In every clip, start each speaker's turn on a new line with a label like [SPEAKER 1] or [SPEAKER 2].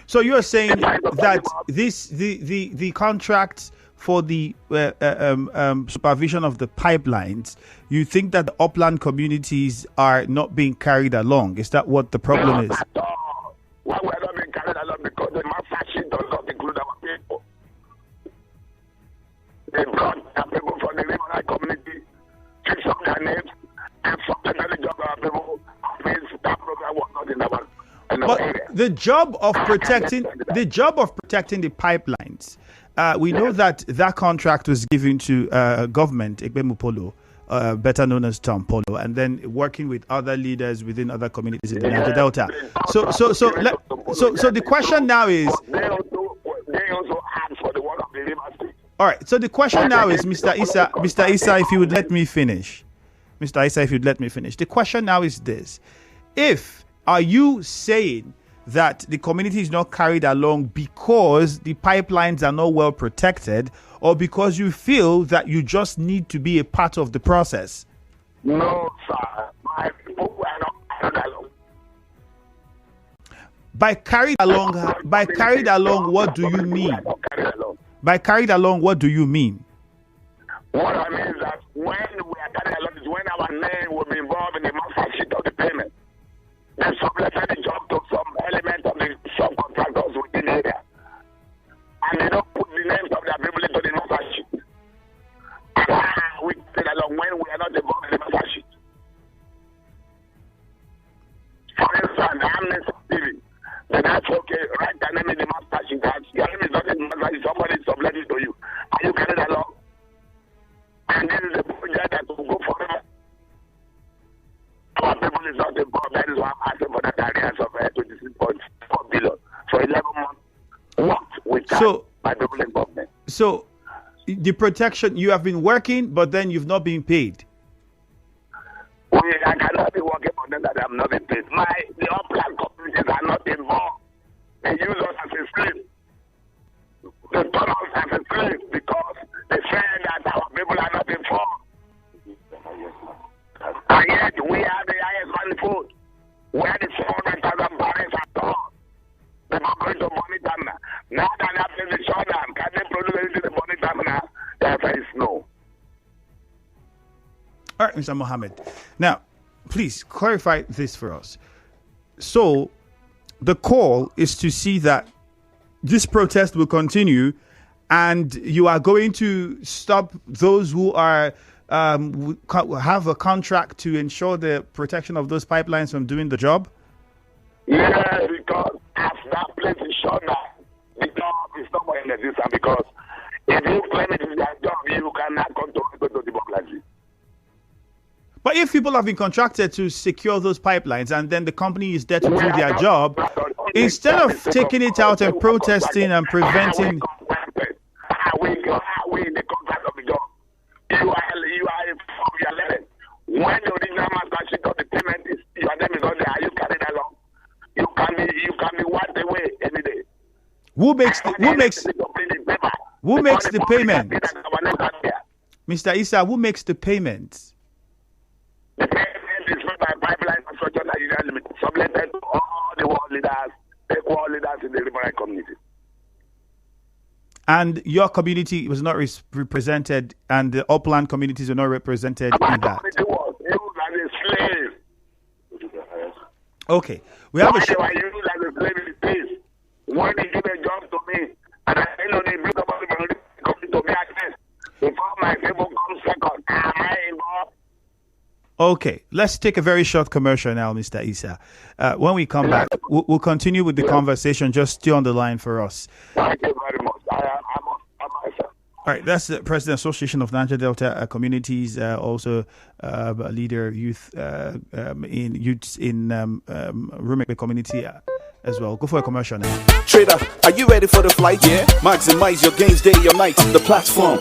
[SPEAKER 1] So you're saying that the contracts for the supervision of the pipelines, you think that the upland communities are not being carried along? Is that what the problem is?
[SPEAKER 2] At all. Why we are not being carried along? Because the master sheet does not include our people. They brought our people from the Rumuekpe community, fix up their names, and supplemented the job of our people. Means that program was not in our
[SPEAKER 1] But
[SPEAKER 2] area.
[SPEAKER 1] the job of protecting the pipelines, we know that contract was given to government, Ekpemu Polo, better known as Tom Polo, and then working with other leaders within other communities in the Niger Delta. So the question now is,
[SPEAKER 2] They also ask for the work of the River State.
[SPEAKER 1] all right. So the question now is, Mr. Isah, if you would let me finish, Mr. Isah, if you'd let me finish. The question now is this: are you saying that the community is not carried along because the pipelines are not well protected, or because you feel that you just need to be a part of the process?
[SPEAKER 2] No, sir. My people were not carried along.
[SPEAKER 1] By carried along, what do you mean?
[SPEAKER 2] Carried along.
[SPEAKER 1] By carried along, what do you mean?
[SPEAKER 2] What I mean is that when we are carried along is when our name will be involved in the master sheet of the payment. They subletted the job to some element of the subcontractors within the area. And they don't put the names of their people into the master sheet. And we carried along when we are not involved in the master sheet. For instance, I'm Mr. Stevie. Then that's okay, write the name in the master sheet. Your name is not in the master sheet, somebody subletted to you. Are you carried along? And this is a project that will go forever. Our people is not involved. That is why I'm asking for that areas of 26.4 billion for 11 months. What we can by people involvement.
[SPEAKER 1] So the protection, you have been working, but then you've not been paid.
[SPEAKER 2] I cannot be working for them that I have not been paid. The upland communities are not involved. They use us as a slave. They turn us as a slave because they say that our people are not informed. And yet we are the highest manifold. We are the 400,000 barrels at all. They're not going to monitor now. Now that happens in shutdown, can they produce anything in the monitor now? The answer is no.
[SPEAKER 1] All right, Mr. Mohammed. Now, please clarify this for us. So, the call is to see that this protest will continue, and you are going to stop those who are have a contract to ensure the protection of those pipelines from doing the job?
[SPEAKER 2] Yeah, because as that place is shut down, the job is not more in existence. Because if you claim it is their job, you cannot go to the population.
[SPEAKER 1] But if people have been contracted to secure those pipelines and then the company is there to do their job, instead of taking it out and protesting and preventing...
[SPEAKER 2] We the contract of the job. You are learning. When the original master sheet of the payment is your name is on there, are you carried along? You can be wiped away any day.
[SPEAKER 1] Who makes the payment? Mr. Isah, who makes the payment?
[SPEAKER 2] The payment is made by Pipeline Construction Nigeria Limited, subletted to all the world leaders, equal leaders in the Rumuekpe community.
[SPEAKER 1] And your community was not represented, and the upland communities were not represented in that.
[SPEAKER 2] Community was used as a slave.
[SPEAKER 1] Okay, we have
[SPEAKER 2] Why they were used as a slave in the place? When they give a job to me, and I they bring up the community to me again, before my people come second, am I involved?
[SPEAKER 1] Okay, let's take a very short commercial now, Mr. Isah. When we come back, we'll continue with the conversation. Just stay on the line for us.
[SPEAKER 2] Thank you very much.
[SPEAKER 1] All right, that's the President Association of Niger Delta Communities, also a leader youth in Rumuekpe community as well. Go for a commercial now.
[SPEAKER 3] Trader, are you ready for the flight? Yeah. Maximize your gains day or night. The platform.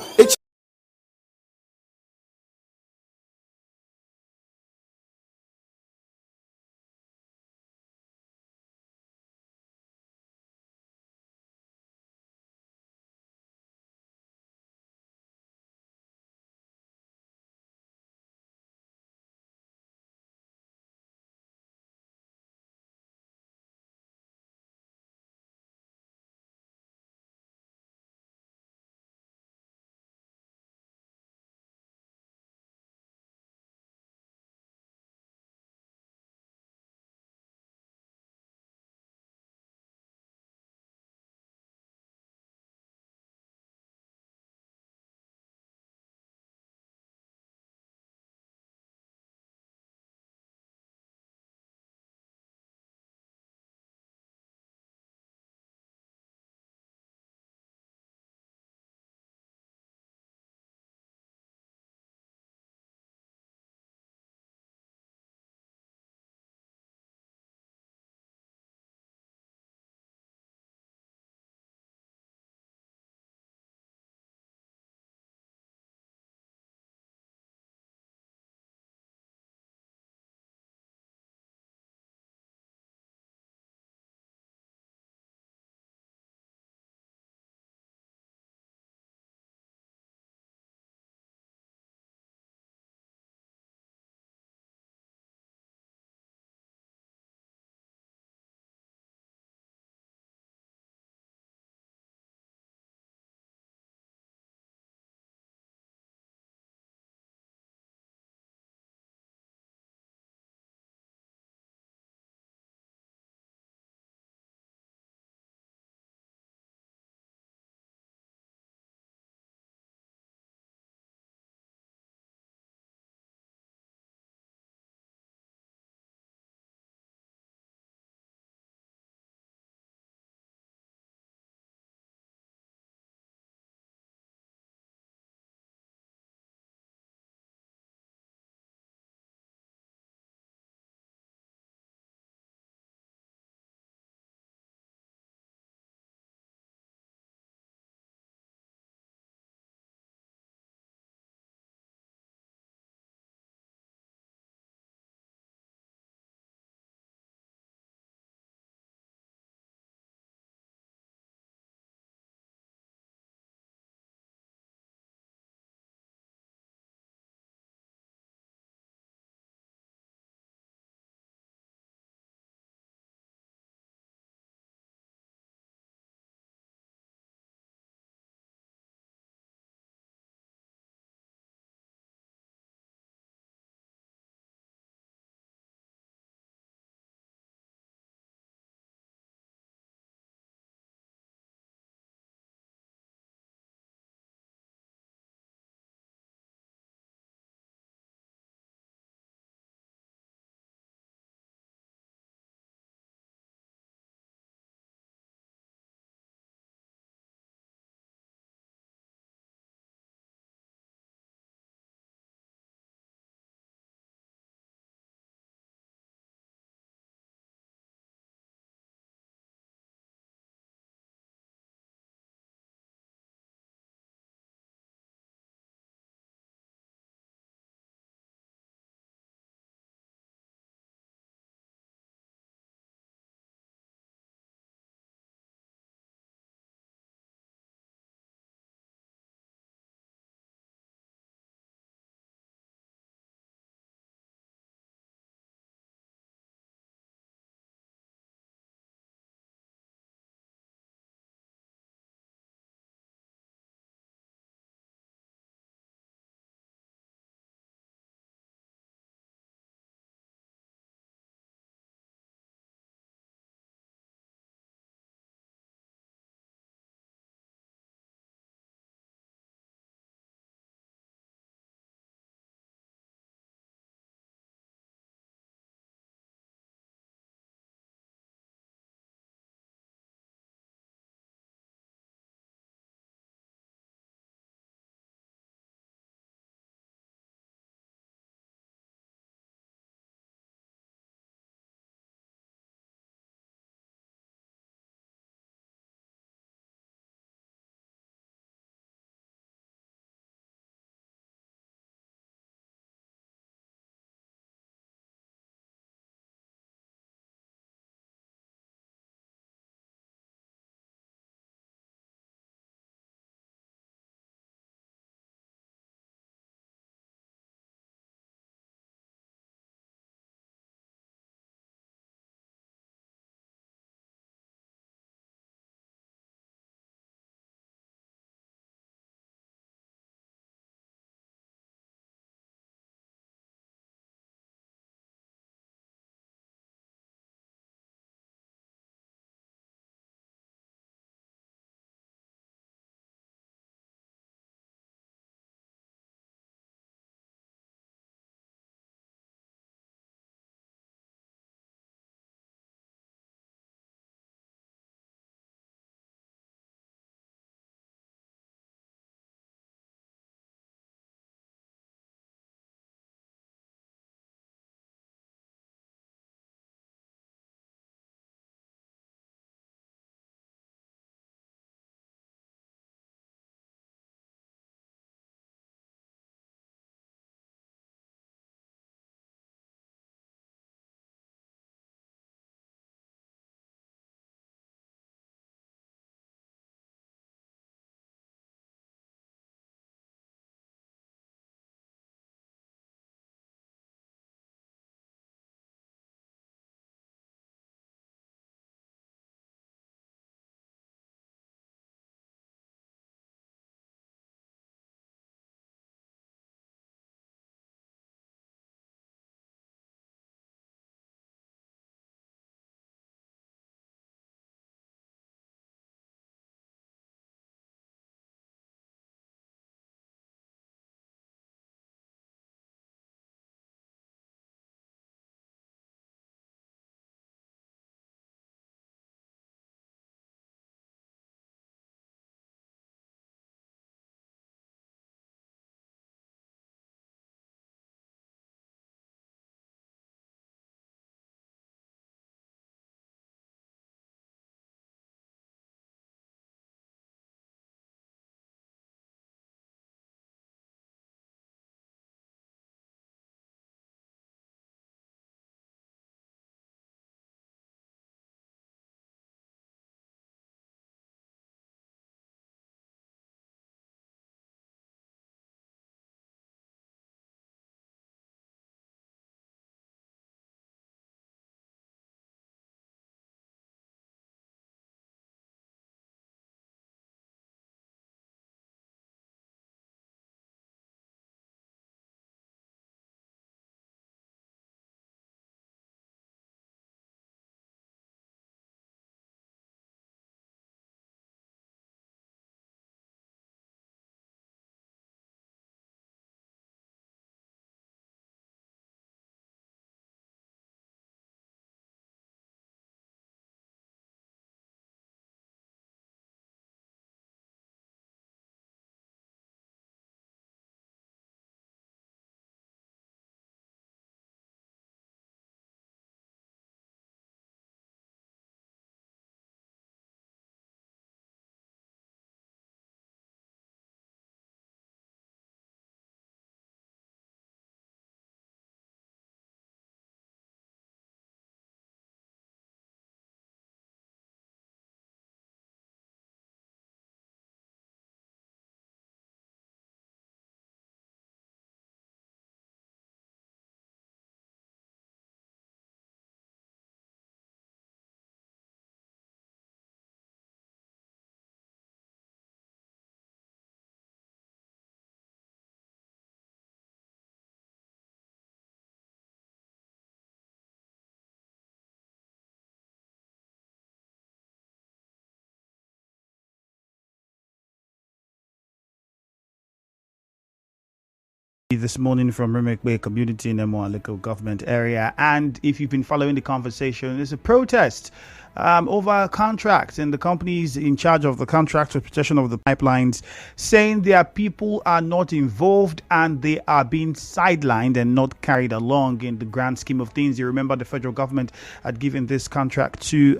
[SPEAKER 1] This morning from Rumuekpe community in the local government area. And if you've been following the conversation, there's a protest over contracts and the companies in charge of the contracts for protection of the pipelines saying their people are not involved and they are being sidelined and not carried along in the grand scheme of things. You remember the federal government had given this contract to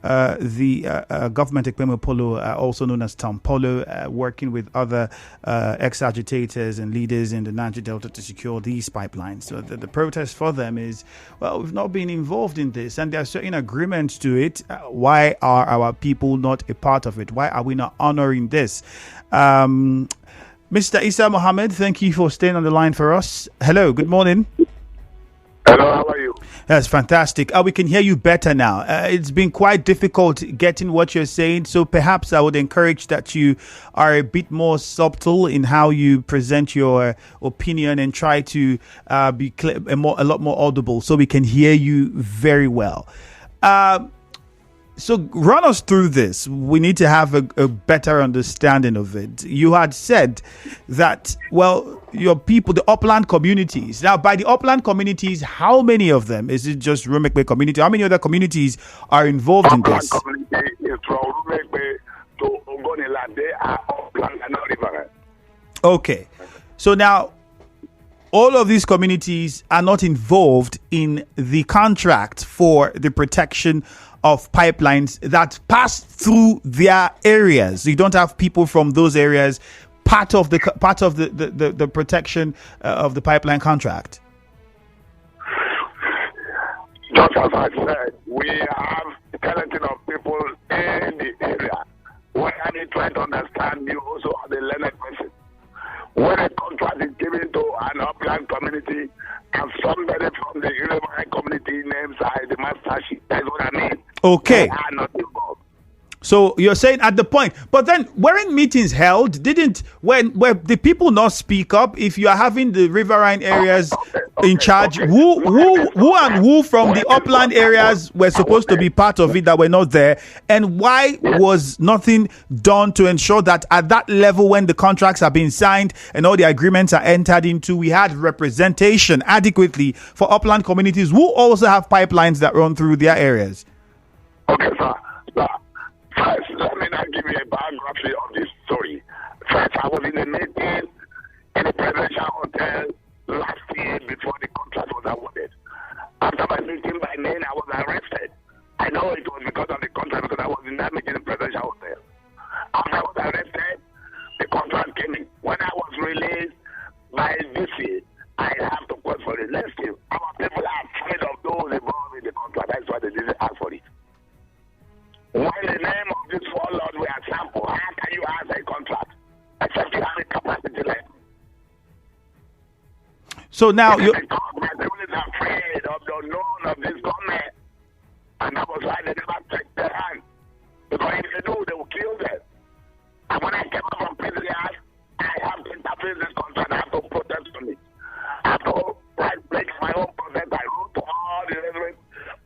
[SPEAKER 1] the government Ekpemo Polo, also known as Tom Polo, working with other ex-agitators and leaders in the Niger Delta to secure these pipelines. So the protest for them is, well, we've not been involved in this, and there are certain agreements to it. Why are our people not a part of it? Why are we not honoring this? Mr. Isah Mohammed, thank you for staying on the line for us. Hello, good morning.
[SPEAKER 2] Hello, how are you?
[SPEAKER 1] That's fantastic. We can hear you better now. It's been quite difficult getting what you're saying, so perhaps I would encourage that you are a bit more subtle in how you present your opinion and try to be clear, a lot more audible so we can hear you very well. So run us through this. We need to have a better understanding of it. You had said that, well, your people, the upland communities. Now, by the upland communities, how many of them? Is it just Rumuekpe community? How many other communities are involved in this?
[SPEAKER 2] Upland community is from Rumuekpe to Ogoniland. They are upland and not river.
[SPEAKER 1] Okay. So now, all of these communities are not involved in the contract for the protection of pipelines that pass through their areas. You don't have people from those areas part of the protection of the pipeline contract.
[SPEAKER 2] Just as I said, we have skeleton of people in the area. When I need to understand, you also are the learned person. When a contract is given to an upland community and somebody from the Yoruba community names the master sheet, that's what I mean.
[SPEAKER 1] Okay.
[SPEAKER 2] They are not involved.
[SPEAKER 1] So you're saying at the point, but then weren't meetings held? When the people not speak up? If you are having the riverine areas in charge, who from the upland areas were supposed to be part of it that were not there, and why was nothing done to ensure that at that level, when the contracts are being signed and all the agreements are entered into, we had representation adequately for upland communities who also have pipelines that run through their areas?
[SPEAKER 2] Okay, sir. First, let me now give you a biography of this story. First, I was in a meeting in the presidential hotel last year before the contract was awarded. After my meeting by name, I was arrested. I know it was because of the contract because I was in that meeting in the presidential hotel. After I was arrested, the contract came in. When I was released by DC, I have to quote for the next year. Our people are afraid of those involved in the contract. That's why they didn't ask for it. When the name of this warlord were sampled, how can you ask a contract except you have a capacity like?
[SPEAKER 1] So now
[SPEAKER 2] you my people is afraid of the unknown of this government, and that was why they never take their hand. Because if they do, they will kill them. And when I came out from prison, I have to interpret this contract. I have to protest on it. I have to break my own process. I wrote to all the relevant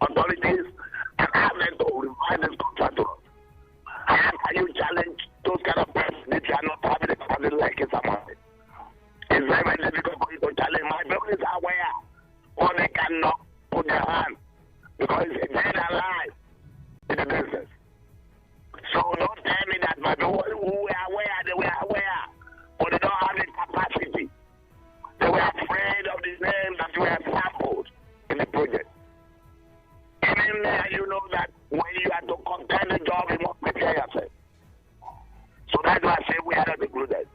[SPEAKER 2] authorities and ask them to revise this contract to us. How can you challenge those kind of persons if you are not having a capacity like it someone? It's very, very difficult for you to challenge. My people is aware, or they cannot put their hand because it's dead and alive in the business. So don't tell me that my people who were aware, they were aware, but they don't have the capacity. They were afraid of the name that were sampled in the project. And in there, you know that when you have to contend the job, you must prepare yourself. So that's why I say we are not included.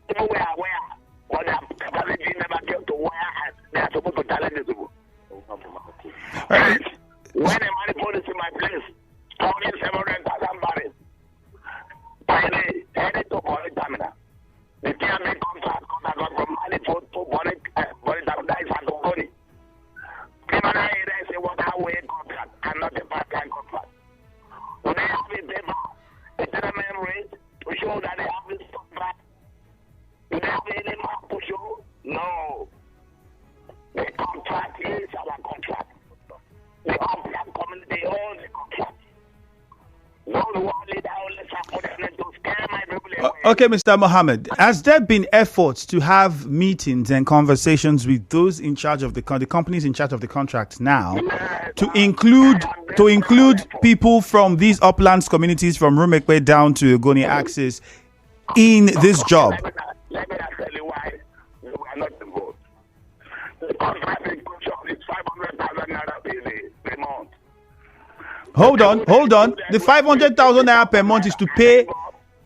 [SPEAKER 2] People were aware, but their capacity never came to where they are supposed to challenge the people. Right. When a manifold is in my place, storing 700,000 barrels by day, headed to Bonnet Terminal. The TMA contract from manifold to Bonnet Terminal, that is at Ogoni. Criminal area is a waterway contract and not a pipeline contract. Do they have a paper, a settlement rate to show that they have this contract? Do they have any map to show? No. The contract is our contract. The upland community owns the contract. No one leader only support them to scare my people away.
[SPEAKER 1] Okay, Mr. Mohammed, has there been efforts to have meetings and conversations with those in charge of the companies in charge of the contracts now, to include people from these uplands communities from Rumuekpe down to Ogoni axis in this job?
[SPEAKER 2] Let me tell you why we are not involved. The contract in question is 500,000 naira per month.
[SPEAKER 1] Hold on. The 500,000 naira per month is to pay.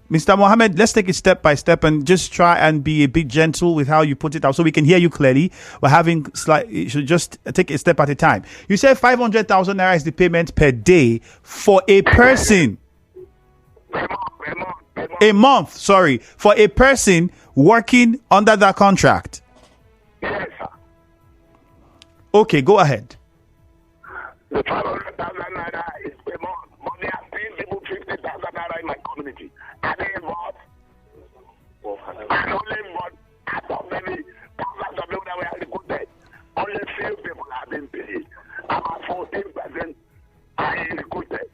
[SPEAKER 1] Mr. Mohammed, let's take it step by step and just try and be a bit gentle with how you put it out so we can hear you clearly. You should just take it a step at a time. You said 500,000 naira is the payment per day for a person. A month, for a person working under that contract.
[SPEAKER 2] Yes, sir.
[SPEAKER 1] Okay, go ahead.
[SPEAKER 2] The 500,000 naira is per month. But they are paying people 50,000 naira in my community. And they involved. And only involved out of many thousands of people that were recruited. Only few people have been paid. About 14% are recruited.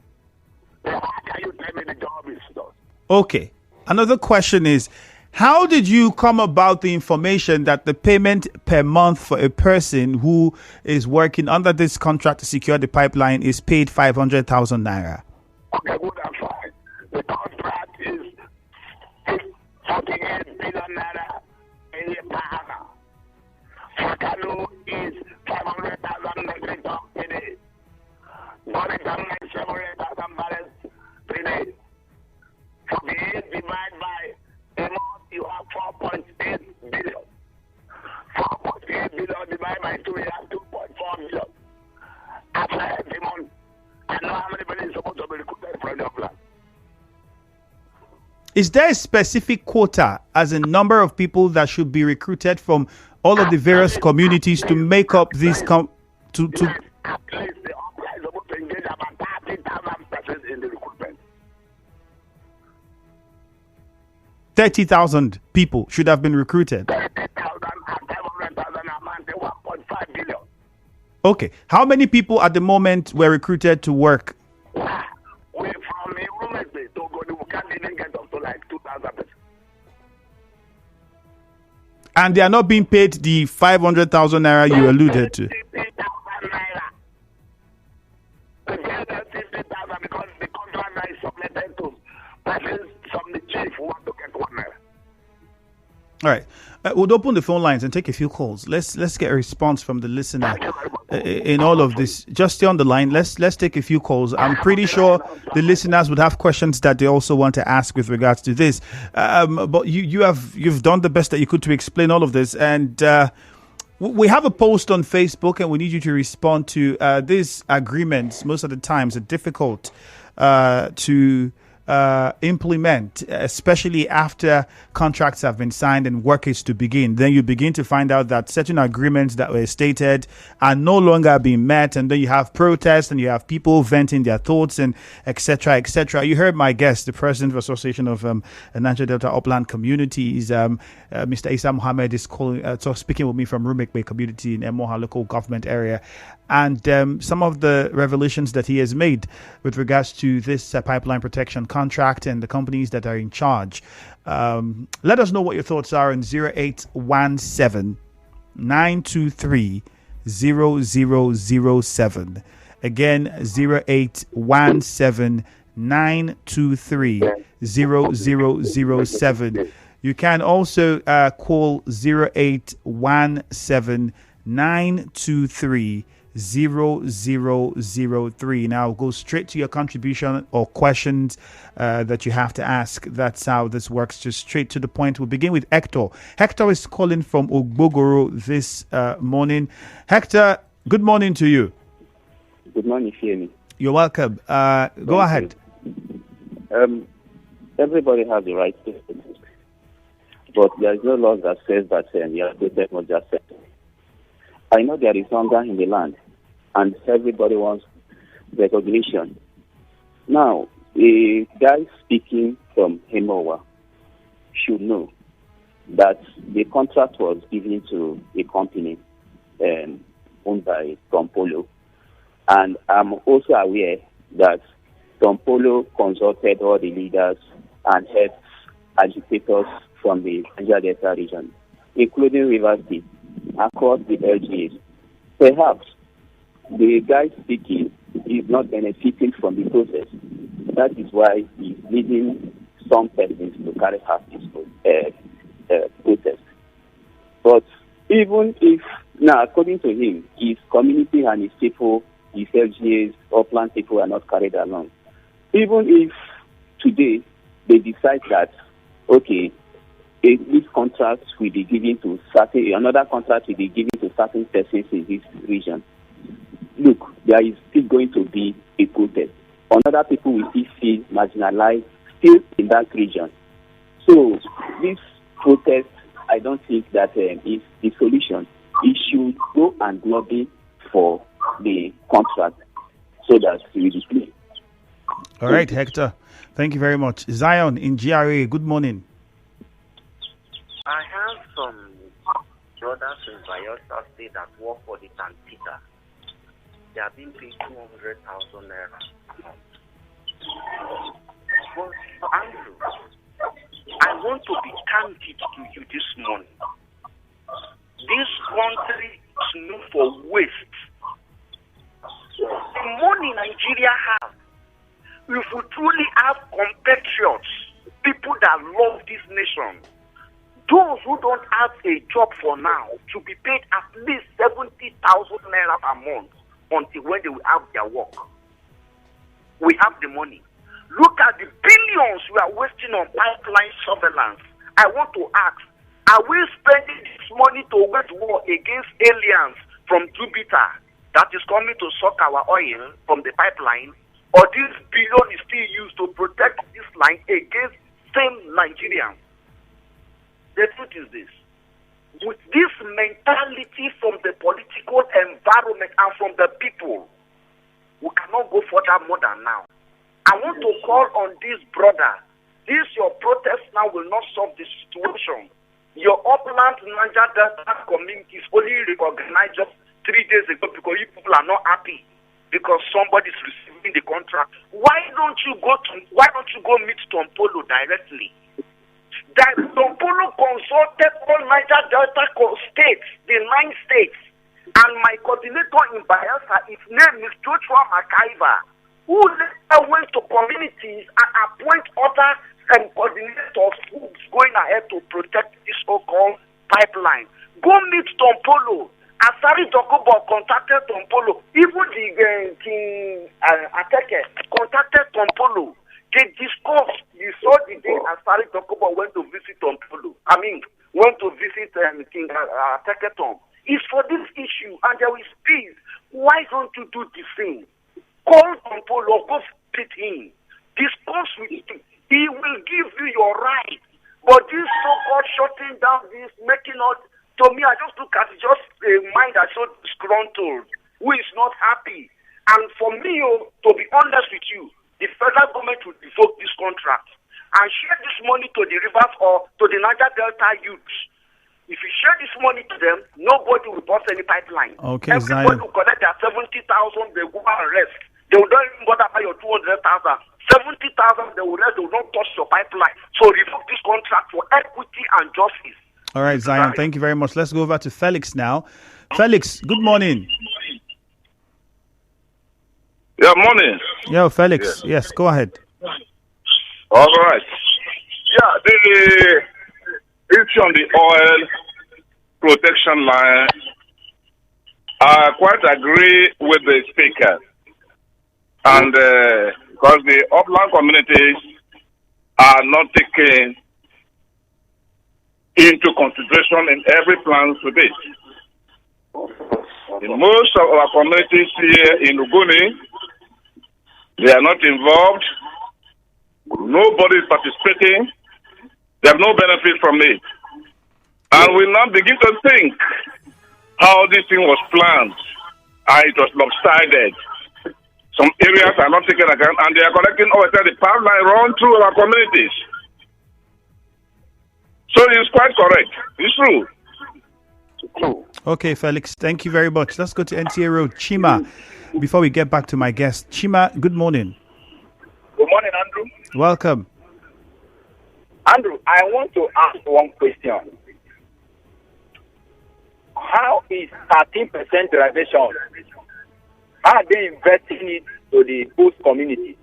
[SPEAKER 2] So how can you tell me the job is done?
[SPEAKER 1] Okay. Another question is, how did you come about the information that the payment per month for a person who is working under this contract to secure the pipeline is paid 500,000 naira?
[SPEAKER 2] Okay, good and fine. The contract is 48 billion naira a year per annum. Fakano is 500,000 metric tons per day. Boritam is 700,000 barrels per day. 48 divided by a month, you have 4.8 billion. 4.8 billion divided by 2, you have 2.4 billion. After every month, I know how many people is supposed to be recruited from the plan.
[SPEAKER 1] Is there a specific quota as a number of people that should be recruited from all of the various communities to make up this
[SPEAKER 2] At least the upline is supposed to engage about 30,000 persons in the recruitment.
[SPEAKER 1] 30,000 people should have been recruited?
[SPEAKER 2] 30,000 and 500,000 a month, 1.5 billion.
[SPEAKER 1] Okay. How many people at the moment were recruited to work?
[SPEAKER 2] We from Rumuekpe to Ogoni, we can't even get up to like 2,000 persons.
[SPEAKER 1] And they are not being paid the 500,000 naira you alluded to.
[SPEAKER 2] 50,000 naira. They pay them 50,000 because the contract is submitted to persons from the chief who want to get 1 naira.
[SPEAKER 1] All right. We'll open the phone lines and take a few calls. Let's get a response from the listener in all of this. Just stay on the line. Let's take a few calls. I'm pretty sure the listeners would have questions that they also want to ask with regards to this. But you've done the best that you could to explain all of this. And we have a post on Facebook, and we need you to respond to these agreements. Most of the times are difficult to implement, especially after contracts have been signed and work is to begin. Then you begin to find out that certain agreements that were stated are no longer being met, and then you have protests and you have people venting their thoughts and etc. etc. You heard my guest, the president of Association of Niger Delta Upland Communities, Mr. Isah Mohammed, is speaking with me from Rumuekpe community in Emoha local government area, and some of the revelations that he has made with regards to this pipeline protection contract and the companies that are in charge. Let us know what your thoughts are on 0817 923 0007. Again, 0817 923 0007. You can also call 0817 923 0003. Now go straight to your contribution or questions that you have to ask. That's how this works, just straight to the point. We'll begin with Hector. Hector is calling from Ogbogoro this morning. Hector, good morning to you.
[SPEAKER 4] Good morning, Fiemi.
[SPEAKER 1] You're welcome. Go ahead.
[SPEAKER 4] Everybody has the right to protest, but there is no law that says that your protest must just set. I know there is hunger in the land, and everybody wants recognition. Now, a guy speaking from Hemowa should know that the contract was given to a company owned by Tompolo. And I'm also aware that Tompolo consulted all the leaders and heads agitators from the Niger Delta region, including Rivers State, across the LGAs. Perhaps the guy speaking is not benefiting from the process. That is why he's leading some persons to carry out this protest. But even if, now according to him, his community and his people, his LGAs, upland people are not carried along. Even if today they decide that, okay, this contract will be given to certain, another contract will be given to certain persons in this region. Look, there is still going to be a protest. Other people will still feel marginalized still in that region. So this protest, I don't think that is the solution. It should go and lobby for the contract so that we will play.
[SPEAKER 1] All right, Hector. Thank you very much. Zion in GRA, good morning.
[SPEAKER 5] I have some brothers in Bayelsa State that work for the Tantita. They are being paid 200,000 naira a month. But Andrew, I want to be candid to you this morning. This country is known for waste. The money Nigeria has, if we truly have compatriots, people that love this nation, those who don't have a job for now should be paid at least 70,000 naira a month until when they will have their work. We have the money. Look at the billions we are wasting on pipeline surveillance. I want to ask, are we spending this money to wage war against aliens from Jupiter that is coming to suck our oil from the pipeline? Or this billion is still used to protect this line against same Nigerians? The truth is this. With this mentality from the political environment and from the people, we cannot go further more than now. I want to call on this brother. This your protest now will not solve the situation. Your upland Niger Delta community is only recognized just 3 days ago because you people are not happy because somebody is receiving the contract. Why don't you go meet Tompolo directly? That Tompolo consulted all Niger Delta states, the 9 states, and my coordinator in Bayelsa, his name is Joshua Makaiva, who later went to communities and appoint other coordinators who's going ahead to protect this so-called pipeline. Go meet Tompolo. Asari Dokubo contacted Tompolo. Even the King Ateke contacted Tompolo. They discussed. You saw the day Asari Dokubo went to visit Tompolo. Went to visit King Ateke Tom. It's for this issue, and there is peace. Why don't you do the same? Call Tompolo, go speak him. Discuss with him. He will give you your right. But this so-called shutting down this, making out, to me, I just look at it, just a mind that's so disgruntled, who is not happy. And for me, to be honest with you, the federal government will revoke this contract and share this money to the rivers or to the Niger Delta youths. If you share this money to them, nobody will bust any pipeline.
[SPEAKER 1] Okay,
[SPEAKER 5] everybody
[SPEAKER 1] Zion
[SPEAKER 5] will collect their 70,000, they go and rest. They will not even bother by your 200,000. 70,000, they will rest, they will not touch your pipeline. So revoke this contract for equity and justice.
[SPEAKER 1] All right, Zion, thank you very much. Let's go over to Felix now. Felix, good morning.
[SPEAKER 2] Yeah, morning.
[SPEAKER 1] Yo, Felix. Yes, go ahead.
[SPEAKER 2] All right. Yeah, the issue on the oil protection line, I quite agree with the speaker. And because the upland communities are not taken into consideration in every plan to this. In most of our communities here in Uguni, they are not involved. Nobody is participating. They have no benefit from it. And we now begin to think how this thing was planned. And it was lopsided. Some areas are not taken account, and they are collecting over the pipeline run through our communities. So it's quite correct. It's true.
[SPEAKER 1] Okay, Felix, thank you very much. Let's go to NTA Road. Chima, before we get back to my guest. Chima, good morning.
[SPEAKER 6] Good morning, Andrew.
[SPEAKER 1] Welcome.
[SPEAKER 6] Andrew, I want to ask one question. How is 13% derivation? How are they investing it to the host community?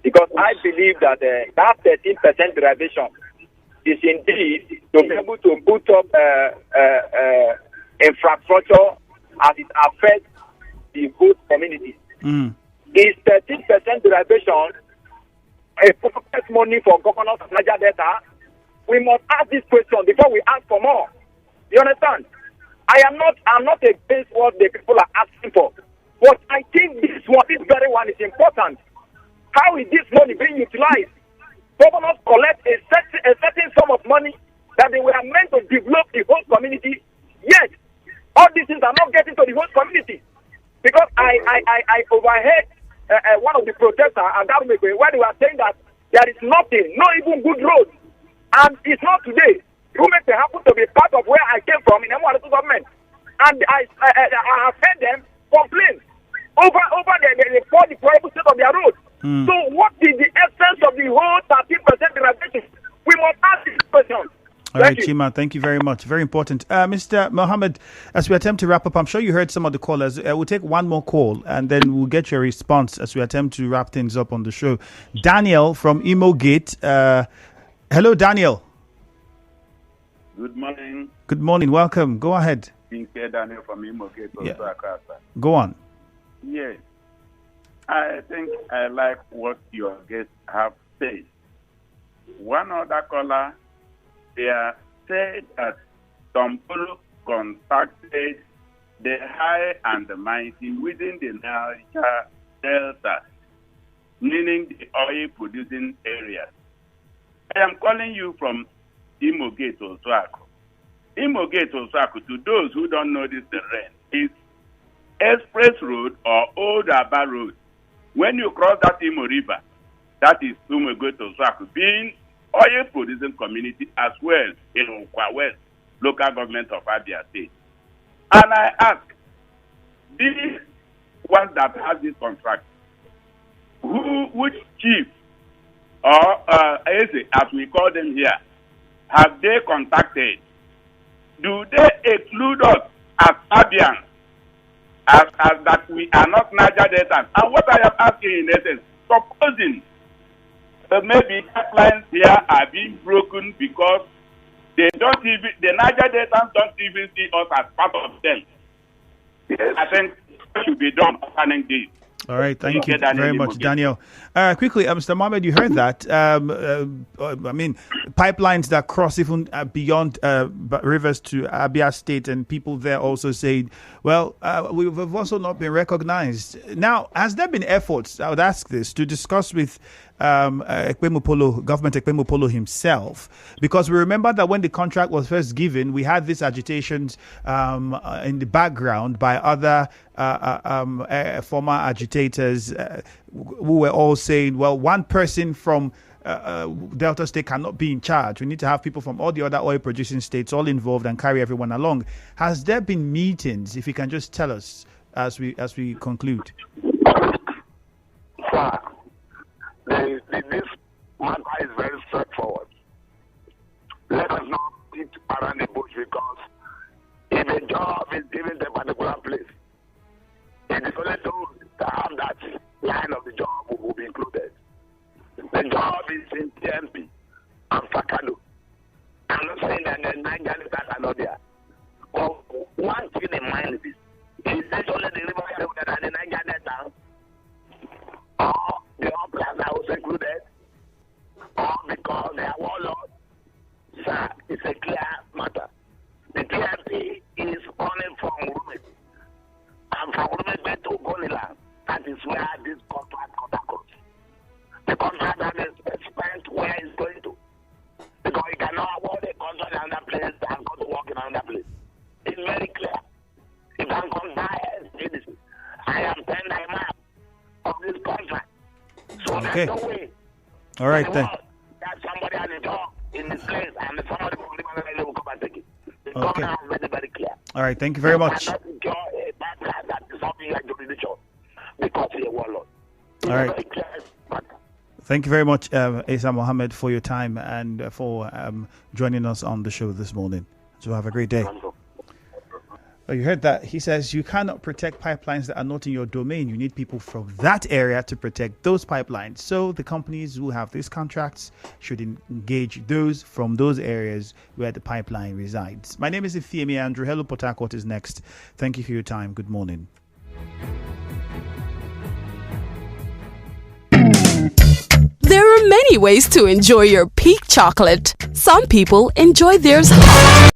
[SPEAKER 6] Because I believe that that 13% derivation is indeed to be able to put up infrastructure as it affects the host community. Is 13% derivation a pocket money for governors of Niger Delta? We must ask this question before we ask for more. You understand? I'm not against what the people are asking for. But I think this very one is important. How is this money being utilized? Governors collect a certain sum of money that they were meant to develop the host community, yet all these things are not getting to the host community. Because I overheard one of the protesters at Rumuekpe where they were saying that there is nothing, not even good roads. And it's not today. Rumuekpe happened to be part of where I came from in MOU government. And I have heard them complain over the poor deplorable state of their roads. So what is the essence of the whole 13% derivation? We must ask this question.
[SPEAKER 1] All right, Chima, thank you very much. Very important. Mr. Mohammed, as we attempt to wrap up, I'm sure you heard some of the callers. We'll take one more call and then we'll get your response as we attempt to wrap things up on the show. Daniel from Imo Gate. Hello, Daniel.
[SPEAKER 7] Good morning.
[SPEAKER 1] Good morning. Welcome. Go ahead.
[SPEAKER 7] Daniel from Imo Gate.
[SPEAKER 1] Yeah. Go on.
[SPEAKER 7] Yes. I think I like what your guests have said. One other caller, they said that some people contacted the high and the mighty within the Niger Delta, meaning the oil producing areas. I am calling you from Imo Gate, Osuaku. Imo Gate, Osuaku, to those who don't know this terrain, is Express Road or Old Aba Road. When you cross that Imo River, that is Imo Gate, Osuaku, being oil producing community as well in Ukwa West, local government of Abia State. And I ask, these ones that have this contract, which chief or as we call them here, have they contacted? Do they exclude us as Abians, as that we are not Niger Delta? And what I am asking in essence, supposing maybe pipelines here are being broken because the Niger Deltans don't even see us as part of them. Yes. I think it should be done concerning this.
[SPEAKER 1] All right, thank you very much, Daniel. Quickly, Mr. Mohammed, you heard that. I mean, pipelines that cross even beyond rivers to Abia State, and people there also saying, well, we've also not been recognized. Now, has there been efforts, I would ask this, to discuss with Government Ekpemu Polo himself? Because we remember that when the contract was first given, we had these agitations in the background by other former agitators who were all saying, well, one person from Delta State cannot be in charge. We need to have people from all the other oil producing states all involved and carry everyone along. Has there been meetings? If you can just tell us as we conclude.
[SPEAKER 2] Sir, this matter is very straightforward. Let us not beat around the bush, because if a job is given to a particular place, it is only those that have that line of the job who will be included. The job is in TMP and Fakado. I'm not saying that the Niger Delta are not there. But one thing in mind is this: is that only the river that are the Niger Delta, or the uplands are also included, or because they are warlords? Sir, it's a clear matter. The TMP is running from Rumuekpe, and from Rumuekpe to Goniland. That is where this contract goes. The contract has spent where it's going to. Because you cannot award a contract in another place and go to work in another place. It's very clear. You can compare citizens. I am sending a map of this contract. So there's no way.
[SPEAKER 1] All right, then.
[SPEAKER 2] That somebody has a job in this place and somebody will come and take it. The contract is very, very clear.
[SPEAKER 1] All right, thank you very much.
[SPEAKER 2] That is something like jurisdiction because he's a warlord.
[SPEAKER 1] All right. Thank you very much, Isah Mohammed, for your time and for joining us on the show this morning. So have a great day. Oh, you heard that. He says you cannot protect pipelines that are not in your domain. You need people from that area to protect those pipelines. So the companies who have these contracts should engage those from those areas where the pipeline resides. My name is Ifeemi Andrew. Hello, Port Harcourt is next. Thank you for your time. Good morning.
[SPEAKER 8] There are many ways to enjoy your peak chocolate. Some people enjoy theirs hot.